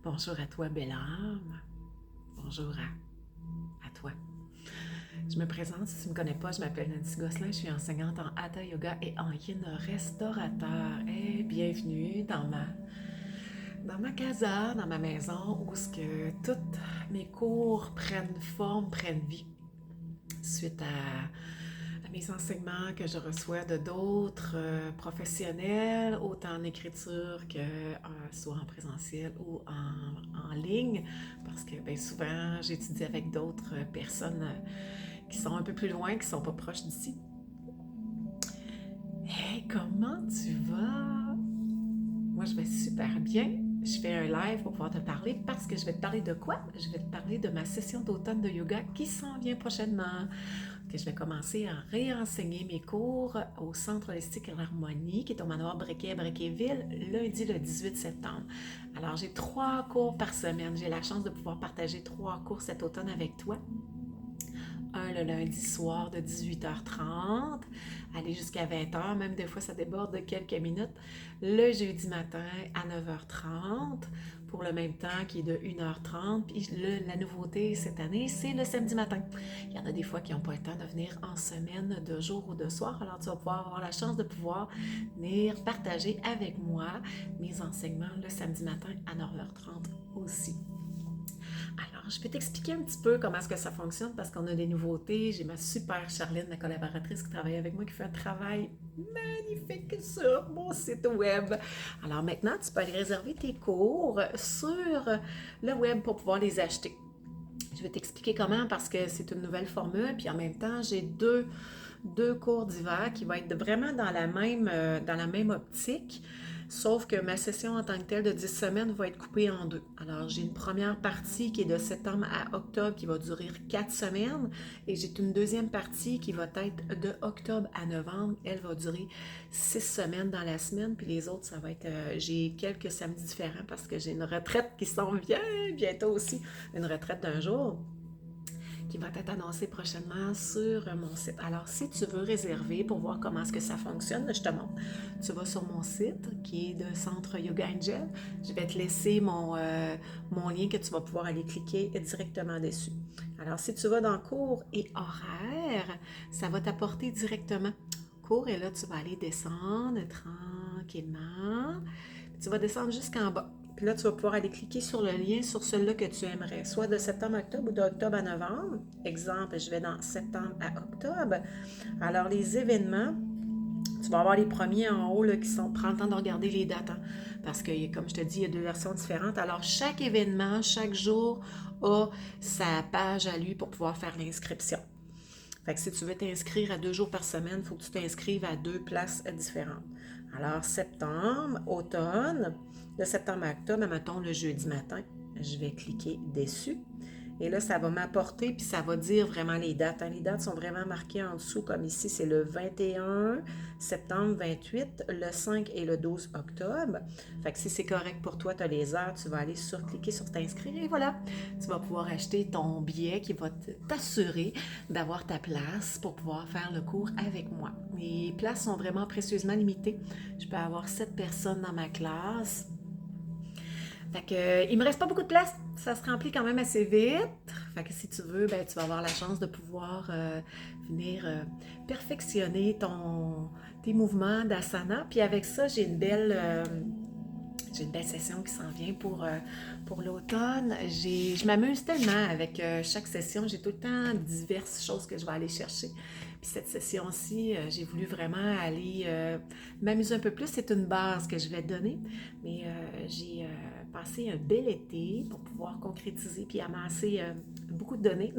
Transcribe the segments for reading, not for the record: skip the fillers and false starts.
Bonjour à toi, belle âme. Bonjour à toi. Je me présente, si tu ne me connais pas, je m'appelle Nancy Gosselin, je suis enseignante en Hatha Yoga et en Yin restaurateur. Et bienvenue dans ma casa, dans ma maison, où ce que toutes mes cours prennent forme, prennent vie, suite à mes enseignements que je reçois de d'autres professionnels, autant en écriture que soit en présentiel ou en ligne, parce que bien souvent j'étudie avec d'autres personnes qui sont un peu plus loin, qui ne sont pas proches d'ici. Hey, comment tu vas? Moi, je vais super bien. Je fais un live pour pouvoir te parler parce que je vais te parler de quoi? Je vais te parler de ma session d'automne de yoga qui s'en vient prochainement. Que je vais commencer à réenseigner mes cours au Centre holistique et l'harmonie qui est au manoir Brequet à Brequetville lundi le 18 septembre. Alors, j'ai 3 cours par semaine. J'ai la chance de pouvoir partager 3 cours cet automne avec toi. Un le lundi soir de 18h30, aller jusqu'à 20h, même des fois ça déborde de quelques minutes. Le jeudi matin à 9h30 pour le même temps qui est de 1h30. Puis la nouveauté cette année, c'est le samedi matin. Il y en a des fois qui n'ont pas le temps de venir en semaine, de jour ou de soir. Alors tu vas pouvoir avoir la chance de pouvoir venir partager avec moi mes enseignements le samedi matin à 9h30 aussi. Alors, je peux t'expliquer un petit peu comment est-ce que ça fonctionne parce qu'on a des nouveautés. J'ai ma super Charline, ma collaboratrice qui travaille avec moi, qui fait un travail magnifique sur mon site web. Alors maintenant, tu peux aller réserver tes cours sur le web pour pouvoir les acheter. Je vais t'expliquer comment parce que c'est une nouvelle formule, puis en même temps, j'ai deux cours d'hiver qui vont être vraiment dans la même optique. Sauf que ma session en tant que telle de 10 semaines va être coupée en deux. Alors, j'ai une première partie qui est de septembre à octobre qui va durer 4 semaines et j'ai une deuxième partie qui va être de octobre à novembre. Elle va durer 6 semaines dans la semaine. Puis les autres, ça va être... j'ai quelques samedis différents parce que j'ai une retraite qui s'en vient bientôt aussi. Une retraite d'un jour qui va être annoncé prochainement sur mon site. Alors, si tu veux réserver pour voir comment est-ce que ça fonctionne, je te montre. Tu vas sur mon site qui est de Centre Yoga Angel. Je vais te laisser mon lien que tu vas pouvoir aller cliquer directement dessus. Alors, si tu vas dans cours et horaires, ça va t'apporter directement cours et là, tu vas aller descendre tranquillement. Tu vas descendre jusqu'en bas. Puis là, tu vas pouvoir aller cliquer sur le lien sur celui-là que tu aimerais, soit de septembre à octobre ou d'octobre à novembre. Exemple, je vais dans septembre à octobre. Alors, les événements, tu vas avoir les premiers en haut là, qui sont... Prends le temps de regarder les dates, hein, parce que, comme je te dis, il y a 2 versions différentes. Alors, chaque événement, chaque jour a sa page à lui pour pouvoir faire l'inscription. Fait que si tu veux t'inscrire à 2 jours par semaine, il faut que tu t'inscrives à 2 places différentes. Alors, septembre, automne, de septembre à octobre, mettons le jeudi matin, je vais cliquer dessus. Et là, ça va m'apporter, puis ça va dire vraiment les dates. Les dates sont vraiment marquées en dessous, comme ici, c'est le 21 septembre, 28, le 5 et le 12 octobre. Fait que si c'est correct pour toi, tu as les heures, tu vas aller cliquer sur t'inscrire et voilà, tu vas pouvoir acheter ton billet qui va t'assurer d'avoir ta place pour pouvoir faire le cours avec moi. Les places sont vraiment précieusement limitées. Je peux avoir 7 personnes dans ma classe. Fait que, il me reste pas beaucoup de place. Ça se remplit quand même assez vite. Fait que si tu veux, ben, tu vas avoir la chance de pouvoir venir perfectionner tes mouvements d'asana. Puis avec ça, j'ai une belle session qui s'en vient pour l'automne. Je m'amuse tellement avec chaque session. J'ai tout le temps diverses choses que je vais aller chercher. Puis cette session-ci, j'ai voulu vraiment aller m'amuser un peu plus. C'est une base que je vais te donner. Mais j'ai passé un bel été pour pouvoir concrétiser puis amasser beaucoup de données.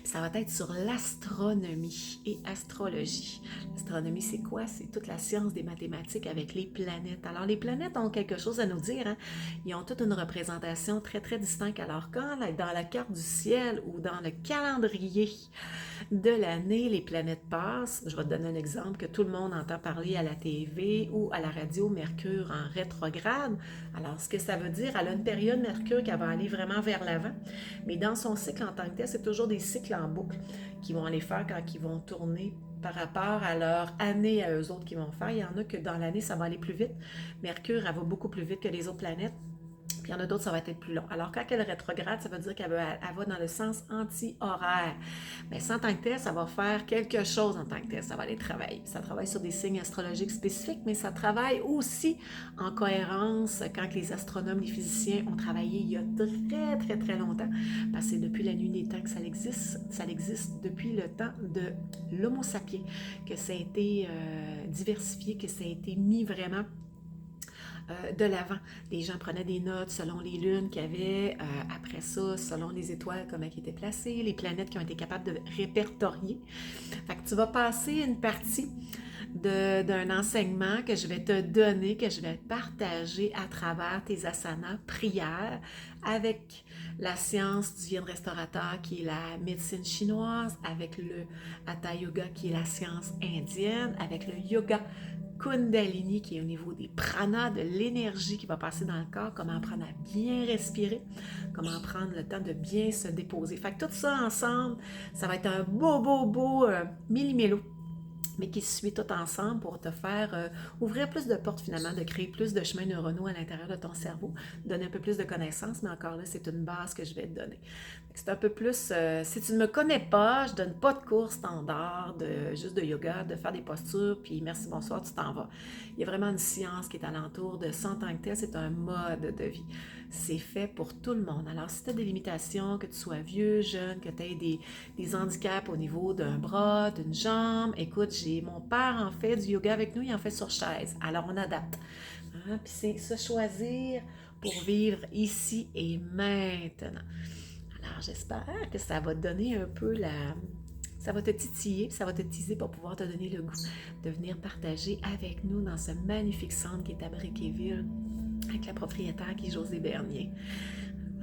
Ça va être sur l'astronomie et astrologie. L'astronomie, c'est quoi? C'est toute la science des mathématiques avec les planètes. Alors, les planètes ont quelque chose à nous dire. Hein? Ils ont toute une représentation très, très distincte. Alors, quand dans la carte du ciel ou dans le calendrier de l'année, les planètes passent, je vais te donner un exemple que tout le monde entend parler à la TV ou à la radio, Mercure en rétrograde. Alors, ce que ça veut dire, elle a une période Mercure qui va aller vraiment vers l'avant, mais dans son cycle en tant que tel, c'est toujours des cycles en boucle qui vont aller faire quand ils vont tourner par rapport à leur année à eux autres qu'ils vont faire. Il y en a que dans l'année, ça va aller plus vite. Mercure, elle va beaucoup plus vite que les autres planètes. Puis il y en a d'autres, ça va être plus long. Alors, quand elle rétrograde, ça veut dire qu'elle va dans le sens anti-horaire. Mais sans tant que tel, ça va faire quelque chose en tant que tel. Ça va aller travailler. Ça travaille sur des signes astrologiques spécifiques, mais ça travaille aussi en cohérence quand les astronomes, les physiciens ont travaillé il y a très, très, très longtemps. Parce que c'est depuis la nuit des temps que ça existe. Ça existe depuis le temps de l'Homo sapiens, que ça a été diversifié, que ça a été mis vraiment de l'avant. Les gens prenaient des notes selon les lunes qu'il y avait, après ça, selon les étoiles, comment elles étaient placées, les planètes qui ont été capables de répertorier. Fait que tu vas passer une partie d'un enseignement que je vais te donner, que je vais partager à travers tes asanas, prières, avec la science du yin restaurateur qui est la médecine chinoise, avec le Hatha Yoga qui est la science indienne, avec le yoga Kundalini qui est au niveau des pranas, de l'énergie qui va passer dans le corps, comment apprendre à bien respirer, comment prendre le temps de bien se déposer. Fait que tout ça ensemble, ça va être un beau millimélo, mais qui se suit tout ensemble pour te faire ouvrir plus de portes finalement, de créer plus de chemins neuronaux à l'intérieur de ton cerveau, donner un peu plus de connaissances, mais encore là, c'est une base que je vais te donner. C'est un peu plus, si tu ne me connais pas, je ne donne pas de cours standard, juste de yoga, de faire des postures, puis merci, bonsoir, tu t'en vas. Il y a vraiment une science qui est alentour de ça en tant que tel, c'est un mode de vie. C'est fait pour tout le monde. Alors, si tu as des limitations, que tu sois vieux, jeune, que tu aies des handicaps au niveau d'un bras, d'une jambe, écoute, mon père en fait du yoga avec nous, il en fait sur chaise. Alors, on adapte. Hein? Puis c'est se choisir pour vivre ici et maintenant. Alors, j'espère que ça va te donner un peu ça va te titiller, ça va te teaser pour pouvoir te donner le goût de venir partager avec nous dans ce magnifique centre qui est à Bréquéville, avec la propriétaire qui est Josée Bernier.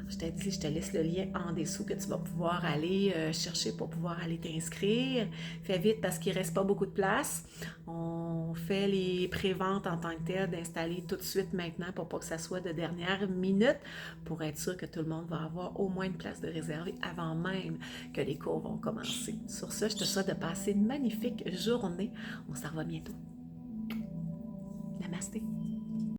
Je t'ai dit, je te laisse le lien en dessous que tu vas pouvoir aller chercher pour pouvoir aller t'inscrire. Fais vite parce qu'il ne reste pas beaucoup de place. On fait les préventes en tant que tel d'installer tout de suite maintenant pour pas que ça soit de dernière minute, pour être sûr que tout le monde va avoir au moins une place de réservée avant même que les cours vont commencer. Sur ce, je te souhaite de passer une magnifique journée. On s'en revoit bientôt. Namasté.